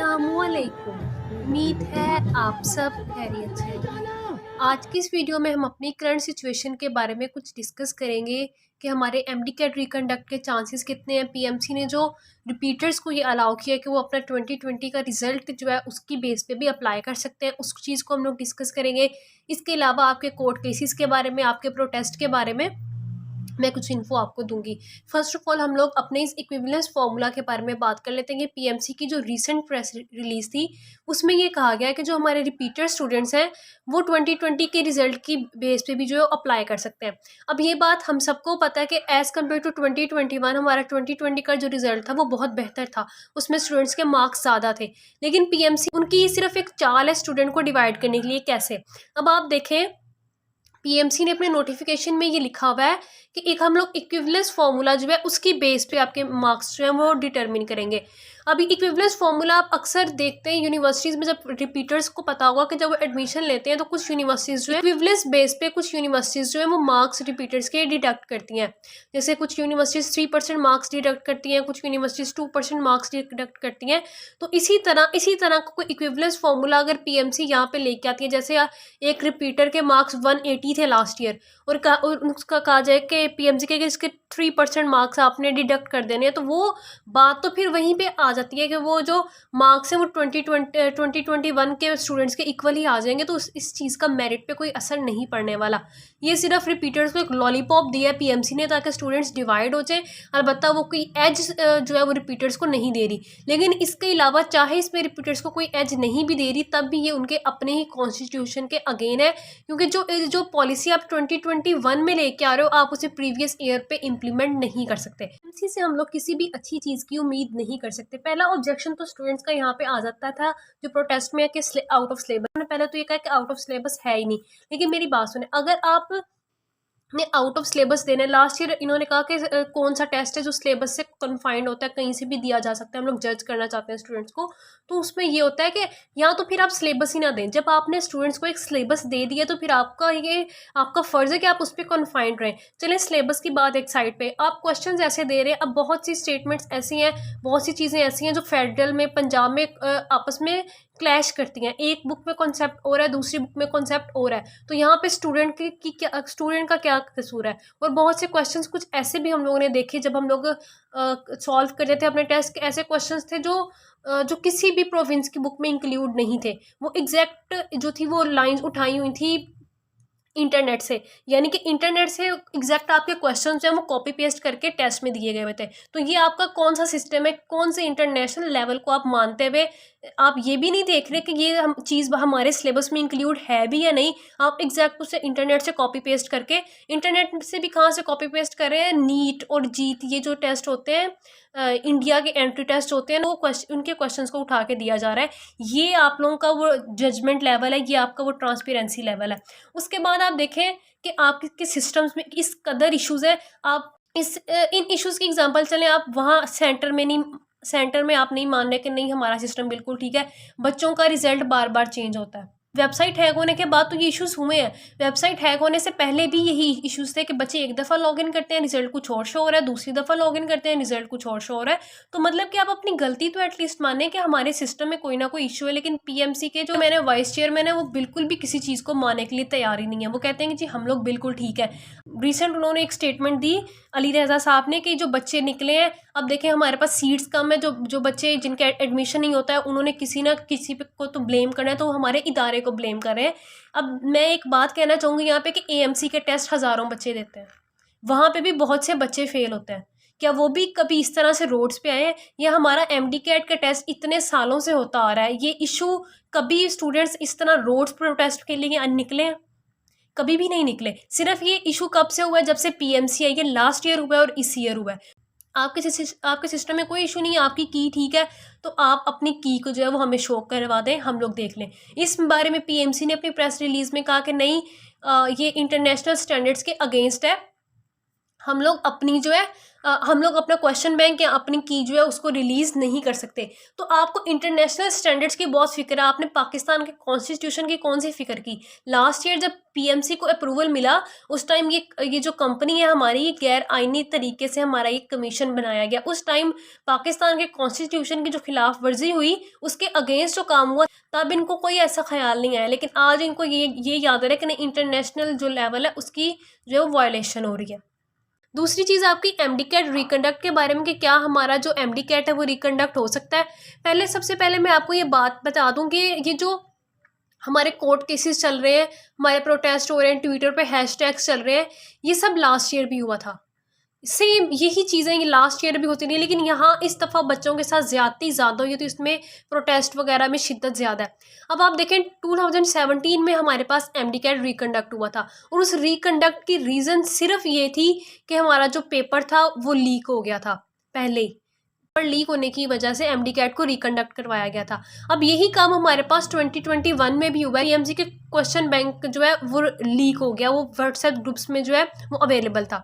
अस्सलामुअलैकुम। उम्मीद है आप सब खैरियत से हैं। आज की इस वीडियो में हम अपनी करंट सिचुएशन के बारे में कुछ डिस्कस करेंगे कि हमारे एमडी कैट रिकंडक्ट के चांसेस कितने हैं। पीएमसी ने जो रिपीटर्स को ये अलाउ किया कि वो अपना 2020 का रिजल्ट जो है उसकी बेस पे भी अप्लाई कर सकते हैं, उस चीज़ को हम लोग डिस्कस करेंगे। इसके अलावा आपके कोर्ट केसेस के बारे में, आपके प्रोटेस्ट के बारे में मैं कुछ इन्फो आपको दूंगी। फर्स्ट ऑफ ऑल हम लोग अपने इस इक्विवेलेंस फार्मूला के बारे में बात कर लेते हैं। पीएमसी की जो रीसेंट प्रेस रिलीज थी उसमें ये कहा गया है कि जो हमारे रिपीटर स्टूडेंट्स हैं वो 2020 के रिजल्ट की बेस पे भी जो है अप्लाई कर सकते हैं। अब ये बात हम सबको पता है कि एज़ कम्पेयर टू 2021 हमारा 2020 का जो रिजल्ट था वो बहुत बेहतर था, उसमें स्टूडेंट्स के मार्क्स ज़्यादा थे। लेकिन पीएमसी उनकी सिर्फ एक चाल है स्टूडेंट को डिवाइड करने के लिए। कैसे? अब आप देखें, पीएमसी ने अपने नोटिफिकेशन में ये लिखा हुआ है कि एक हम लोग इक्विवेलेंस फार्मूला जो है उसकी बेस पे आपके मार्क्स जो है वो डिटरमिन करेंगे। अभी इक्विवेलेंस फार्मूला आप अक्सर देखते हैं यूनिवर्सिटीज़ में, जब रिपीटर्स को पता होगा कि जब वो एडमिशन लेते हैं तो कुछ यूनिवर्सिटीज़ जो है इक्विवेलेंस बेस पे, कुछ यूनिवर्सिटीज़ जो है वो मार्क्स रिपीटर्स के डिडक्ट करती हैं। जैसे कुछ यूनिवर्सिटीज़ 3% मार्क्स डिडक्ट करती हैं, कुछ यूनिवर्सिटीज़ 2% मार्क्स डिडक्ट करती हैं। तो इसी तरह का कोई इक्विवेलेंस फार्मूला अगर पीएमसी यहाँ पे लेके आती है, जैसे एक रिपीटर के मार्क्स 180 थे लास्ट ईयर और उसका कहा जाए कि पीएमसी के इसके 3% मार्क्स आपने डिडक्ट कर देने हैं, तो वो बात तो फिर वहीं पे आ जाती है कि वो जो मार्क्स हैं वो 2021 के स्टूडेंट्स के इक्वल ही आ जाएंगे। तो इस चीज़ का मेरिट पे कोई असर नहीं पड़ने वाला। ये सिर्फ रिपीटर्स को एक लॉलीपॉप दिया है पीएमसी ने ताकि स्टूडेंट्स डिवाइड हो जाए। अलबत्ता वो कोई एज जो है वो रिपीटर्स को नहीं दे रही। लेकिन इसके अलावा चाहे इसमें रिपीटर्स को कोई एज नहीं भी दे रही, तब भी ये उनके अपने ही कॉन्स्टिट्यूशन के अगेन है, क्योंकि जो पॉलिसी आप 2021 में लेके आ रहे हो आप उसे प्रीवियस ईयर पे इम्प्लीमेंट नहीं कर सकते। इसी से हम लोग किसी भी अच्छी चीज़ की उम्मीद नहीं कर सकते। पहला ऑब्जेक्शन तो स्टूडेंट्स का यहाँ पे आ जाता था जो प्रोटेस्ट में है कि आउट ऑफ सिलेबस। उन्होंने पहले तो ये कहा कि आउट ऑफ सिलेबस है ही नहीं। लेकिन मेरी बात सुने, अगर आप ने आउट ऑफ सिलेबस देना है, लास्ट ईयर इन्होंने कहा कि कौन सा टेस्ट है जो सिलेबस से कन्फाइंड होता है, कहीं से भी दिया जा सकता है, हम लोग जज करना चाहते हैं स्टूडेंट्स को। तो उसमें ये होता है कि या तो फिर आप सिलेबस ही ना दें। जब आपने स्टूडेंट्स को एक सिलेबस दे दिया तो फिर आपका फ़र्ज़ है कि आप उस पर कन्फाइंड रहें। चलें सिलेबस की बात एक साइड पे, आप क्वेश्चन ऐसे दे रहे हैं। अब बहुत सी स्टेटमेंट्स ऐसी हैं, बहुत सी चीज़ें ऐसी हैं जो फेडरल में, पंजाब में आपस में क्लैश करती हैं। एक बुक में कॉन्सेप्ट और है, दूसरी बुक में कॉन्सेप्ट और है, तो यहाँ पे स्टूडेंट का क्या कसूर है। और बहुत से क्वेश्चंस कुछ ऐसे भी हम लोगों ने देखे जब हम लोग सॉल्व कर रहे थे अपने टेस्ट के। ऐसे क्वेश्चंस थे जो किसी भी प्रोविंस की बुक में इंक्लूड नहीं थे। वो एग्जैक्ट जो थी वो लाइंस उठाई हुई थी इंटरनेट से, यानी कि इंटरनेट से एग्जैक्ट आपके क्वेश्चन जो है वो कॉपी पेस्ट करके टेस्ट में दिए गए हुए थे। तो ये आपका कौन सा सिस्टम है, कौन से इंटरनेशनल लेवल को आप मानते हुए आप ये भी नहीं देख रहे कि ये हम चीज़ हमारे सिलेबस में इंक्लूड है भी या नहीं। आप एग्जैक्ट उसे इंटरनेट से कॉपी पेस्ट करके, इंटरनेट से भी कहाँ से कॉपी पेस्ट कर रहे हैं, नीट और जीत ये जो टेस्ट होते हैं, इंडिया के एंट्री टेस्ट होते हैं, वो उनके क्वेश्चंस को उठा के दिया जा रहा है। ये आप लोगों का वो जजमेंट लेवल है, ये आपका वो ट्रांसपेरेंसी लेवल है। उसके बाद आप देखें कि आपके सिस्टम्स में इस कदर इश्यूज़ है। आप इन इश्यूज़ की एग्जांपल चलें, आप वहाँ सेंटर में आप नहीं मान रहे कि नहीं हमारा सिस्टम बिल्कुल ठीक है। बच्चों का रिजल्ट बार बार चेंज होता है। वेबसाइट हैक होने के बाद तो ये इश्यूज़ हुए हैं। वेबसाइट हैक होने से पहले भी यही इश्यूज़ थे कि बच्चे एक दफ़ा लॉगिन करते हैं, रिजल्ट कुछ और शो हो रहा है, दूसरी दफ़ा लॉगिन करते हैं, रिजल्ट कुछ और शो हो रहा है। तो मतलब कि आप अपनी गलती तो एटलीस्ट मानें कि हमारे सिस्टम में कोई ना कोई इशू है। लेकिन पीएमसी के जो मैंने वाइस चेयरमैन है वो बिल्कुल भी किसी चीज़ को मानने के लिए तैयार ही नहीं है। वो कहते हैं कि जी हम लोग बिल्कुल ठीक है। रिसेंट उन्होंने एक स्टेटमेंट दी अली रज़ा साहब ने कि जो बच्चे निकले हैं, अब देखें हमारे पास सीट्स कम है, जो बच्चे जिनका एडमिशन नहीं होता है उन्होंने किसी ना किसी पे को तो ब्लेम करना है, तो हमारे इदारे को ब्लेम कर रहे हैं। अब मैं एक बात कहना चाहूँगी यहाँ पे कि एएमसी के टेस्ट हज़ारों बच्चे देते हैं, वहाँ पे भी बहुत से बच्चे फेल होते हैं। क्या वो भी कभी इस तरह से रोड्स पे आए हैं? या हमारा एमडी कैट का टेस्ट इतने सालों से होता आ रहा है, ये इशू कभी स्टूडेंट्स इस तरह रोड्स प्रोटेस्ट के लिए निकले हैं? कभी भी नहीं निकले। सिर्फ ये इशू कब से हुआ है? जब से पीएमसी आई है। लास्ट ईयर हुआ है और इस ईयर हुआ है। आपके सिस्टम में कोई इशू नहीं है, आपकी की ठीक है, तो आप अपनी की को जो है वो हमें शो करवा दें, हम लोग देख लें। इस बारे में पीएमसी ने अपनी प्रेस रिलीज में कहा कि नहीं, ये इंटरनेशनल स्टैंडर्ड्स के अगेंस्ट है। हम लोग अपनी जो है हम लोग अपना क्वेश्चन बैंक या अपनी की जो है उसको रिलीज़ नहीं कर सकते। तो आपको इंटरनेशनल स्टैंडर्ड्स की बहुत फ़िक्र है। आपने पाकिस्तान के कॉन्स्टिट्यूशन की कौन सी फ़िक्र की? लास्ट ईयर जब पीएमसी को अप्रूवल मिला, उस टाइम ये जो कंपनी है हमारी, ये गैर आइनी तरीके से हमारा ये कमीशन बनाया गया। उस टाइम पाकिस्तान के कॉन्स्टिट्यूशन की जो खिलाफ वर्जी हुई, उसके अगेंस्ट जो काम हुआ, तब इनको कोई ऐसा ख्याल नहीं आया। लेकिन आज इनको ये याद आ रहा है कि नहीं, इंटरनेशनल जो लेवल है उसकी जो है वो वायलेशन हो रही है। दूसरी चीज़ आपकी एमडी कैट रिकंडक्ट के बारे में कि क्या हमारा जो एमडी कैट है वो रिकंडक्ट हो सकता है। सबसे पहले मैं आपको ये बात बता दूं कि ये जो हमारे कोर्ट केसेस चल रहे हैं, हमारे प्रोटेस्ट हो रहे हैं, ट्विटर पे हैशटैग्स चल रहे हैं, ये सब लास्ट ईयर भी हुआ था। सेम यही चीज़ें ये लास्ट ईयर भी होती रही, लेकिन यहाँ इस दफ़ा बच्चों के साथ ज़्यादती ज़्यादा हुई, तो इसमें प्रोटेस्ट वगैरह में शिद्दत ज़्यादा है। अब आप देखें 2017 में हमारे पास एमडी कैट रिकंडक्ट हुआ था, और उस रिकंडक्ट की रीज़न सिर्फ ये थी कि हमारा जो पेपर था वो लीक हो गया था पहले ही। पेपर लीक होने की वजह से एमडी कैट को रिकंडक्ट करवाया गया था। अब यही काम हमारे पास 2021 में भी हुआ है। पीएमसी के क्वेश्चन बैंक जो है वो लीक हो गया, वो व्हाट्सएप ग्रुप्स में जो है वो अवेलेबल था।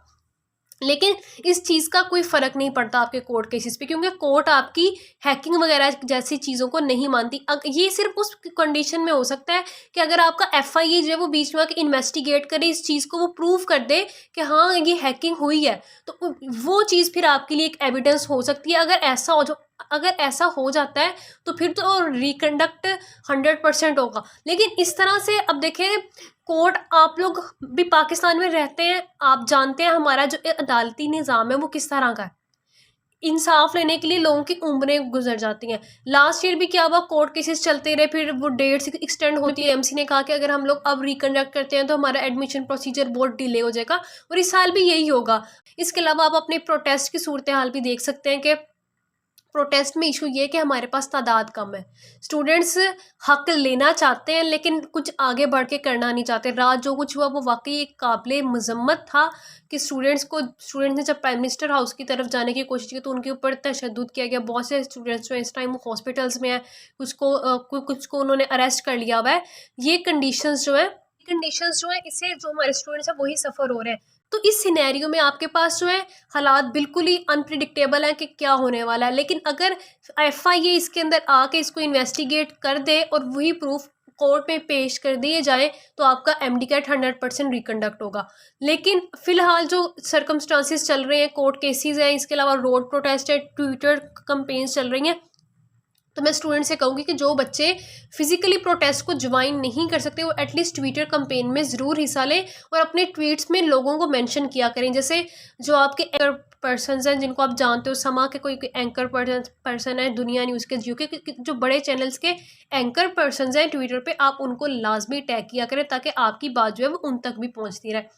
लेकिन इस चीज़ का कोई फ़र्क नहीं पड़ता आपके कोर्ट केसेस पे, क्योंकि कोर्ट आपकी हैकिंग वगैरह जैसी चीज़ों को नहीं मानती। ये सिर्फ उस कंडीशन में हो सकता है कि अगर आपका एफआईए जो है वो बीच में आके इन्वेस्टिगेट करे, इस चीज़ को वो प्रूव कर दे कि हाँ ये हैकिंग हुई है, तो वो चीज़ फिर आपके लिए एक एविडेंस हो सकती है। अगर ऐसा हो जाता है तो फिर तो रिकंडक्ट 100% होगा। लेकिन इस तरह से अब देखें, कोर्ट, आप लोग भी पाकिस्तान में रहते हैं, आप जानते हैं हमारा जो अदालती निज़ाम है वो किस तरह का है। इंसाफ लेने के लिए लोगों की उम्रें गुजर जाती हैं। लास्ट ईयर भी क्या हुआ, कोर्ट केसेस चलते रहे, फिर वो डेट्स एक्सटेंड होती है। एमसी ने कहा कि अगर हम लोग अब रिकंडक्ट करते हैं तो हमारा एडमिशन प्रोसीजर बहुत डिले हो जाएगा, और इस साल भी यही होगा। इसके अलावा आप अपने प्रोटेस्ट की सूरत हाल भी देख सकते हैं कि प्रोटेस्ट में इशू ये है कि हमारे पास तादाद कम है। स्टूडेंट्स हक लेना चाहते हैं, लेकिन कुछ आगे बढ़ के करना नहीं चाहते। रात जो कुछ हुआ वो वाकई एक काबिल मजम्मत था कि स्टूडेंट्स ने जब प्राइम मिनिस्टर हाउस की तरफ जाने की कोशिश की तो उनके ऊपर तशद्दुद किया गया। बहुत से स्टूडेंट्स जो इस टाइम वो हॉस्पिटल्स में हैं, कुछ को उन्होंने अरेस्ट कर लिया हुआ है। ये कंडीशंस जो है इससे जो हमारे स्टूडेंट्स हैं वही सफ़र हो रहे हैं। तो इस सिनेरियो में आपके पास जो है हालात बिल्कुल ही अनप्रिडिक्टेबल है कि क्या होने वाला है। लेकिन अगर एफआईए इसके अंदर आके इसको इन्वेस्टिगेट कर दे और वही प्रूफ कोर्ट में पेश कर दिए जाए, तो आपका एमडी कैट 100% रिकंडक्ट होगा। लेकिन फिलहाल जो सर्कमस्टांसिस चल रहे हैं, कोर्ट केसेस हैं, इसके अलावा रोड प्रोटेस्ट है, ट्विटर कंपेन्स चल रही हैं, तो मैं स्टूडेंट से कहूँगी कि जो बच्चे फिजिकली प्रोटेस्ट को ज्वाइन नहीं कर सकते वो एटलीस्ट ट्विटर कंपेन में ज़रूर हिस्सा लें, और अपने ट्वीट्स में लोगों को मेंशन किया करें। जैसे जो आपके एंकर पर्सनस हैं जिनको आप जानते हो, समा के कोई एंकर पर्सन है, दुनिया न्यूज़ के, जियो के जो बड़े चैनल्स के एंकर पर्सनस हैं ट्विटर पे, आप उनको लाजमी टैग किया करें ताकि आपकी बात जो है वो उन तक भी पहुँचती रहे।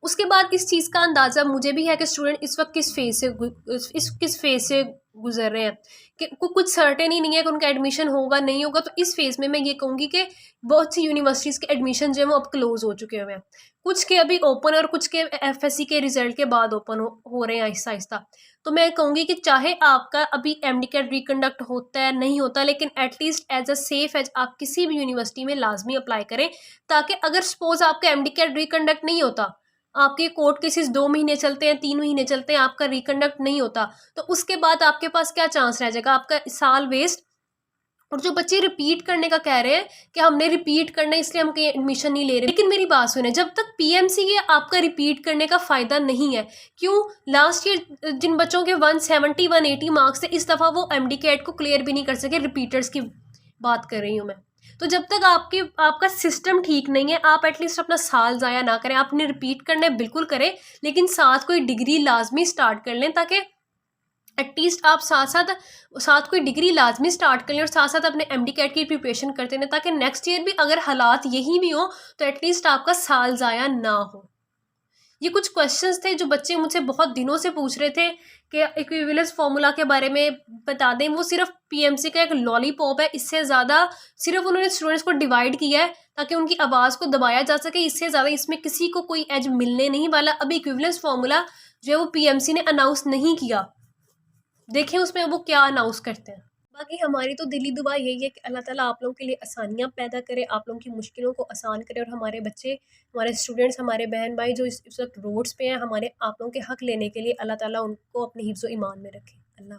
उसके बाद इस चीज़ का अंदाज़ा मुझे भी है कि स्टूडेंट इस वक्त किस फेज़ से गुजर रहे हैं, कि कुछ सर्टेन ही नहीं है कि उनका एडमिशन होगा नहीं होगा। तो इस फेज़ में मैं ये कहूँगी कि बहुत सी यूनिवर्सिटीज़ के एडमिशन जो है वो अब क्लोज़ हो चुके हुए हैं। कुछ के अभी ओपन, और कुछ के एफएससी के रिजल्ट के बाद ओपन हो रहे हैं आहिस्ता आहिस्ता। तो मैं कहूँगी कि चाहे आपका अभी एमडी कैट रिकंडक्ट होता है नहीं होता, लेकिन at least as a safe as आप किसी भी यूनिवर्सिटी में लाजमी अप्लाई करें, ताकि अगर सपोज़ आपका एमडी कैट रिकंडक्ट नहीं होता, आपके कोर्ट केसेस 2 महीने चलते हैं, 3 महीने चलते हैं, आपका रिकंडक्ट नहीं होता, तो उसके बाद आपके पास क्या चांस रह जाएगा? आपका साल वेस्ट। और जो बच्चे रिपीट करने का कह रहे हैं कि हमने रिपीट करना है इसलिए हम कहीं एडमिशन नहीं ले रहे, लेकिन मेरी बात सुने, जब तक पीएमसी के आपका रिपीट करने का फ़ायदा नहीं है। क्यों? लास्ट ईयर जिन बच्चों के 170 180 मार्क्स थे, इस दफ़ा वो एमडी कैट को क्लियर भी नहीं कर सके। रिपीटर्स की बात कर रही हूँ मैं। तो जब तक आपका सिस्टम ठीक नहीं है, आप एटलीस्ट अपना साल ज़ाया ना करें। आपने रिपीट करना है बिल्कुल करें, लेकिन साथ कोई डिग्री लाजमी स्टार्ट कर लें, ताकि एटलीस्ट आप साथ कोई डिग्री लाजमी स्टार्ट कर लें, और साथ साथ अपने एमडी कैट की प्रिपरेशन करते रहें, ताकि नेक्स्ट ईयर भी अगर हालात यही भी हो तो एटलीस्ट आपका साल ज़ाया ना हो। ये कुछ क्वेश्चंस थे जो बच्चे मुझसे बहुत दिनों से पूछ रहे थे कि इक्विवेलेंस फार्मूला के बारे में बता दें। वो सिर्फ पीएमसी का एक लॉलीपॉप है, इससे ज़्यादा सिर्फ उन्होंने स्टूडेंट्स को डिवाइड किया है ताकि उनकी आवाज़ को दबाया जा सके। इससे ज़्यादा इसमें किसी को कोई एज मिलने नहीं वाला। अभी इक्विवेलेंस फार्मूला जो है वो पीएमसी ने अनाउंस नहीं किया, देखें उसमें वो क्या अनाउंस करते हैं। बाकी हमारी तो दिली दुआ यही है कि अल्लाह ताला आप लोगों के लिए आसानियाँ पैदा करे, आप लोगों की मुश्किलों को आसान करे और हमारे बच्चे, हमारे स्टूडेंट्स, हमारे बहन-भाई जो इस वक़्त रोड्स पे हैं, हमारे आप लोगों के हक लेने के लिए अल्लाह ताला उनको अपने हिफ्ज़-ओ-ईमान में रखे। अल्लाह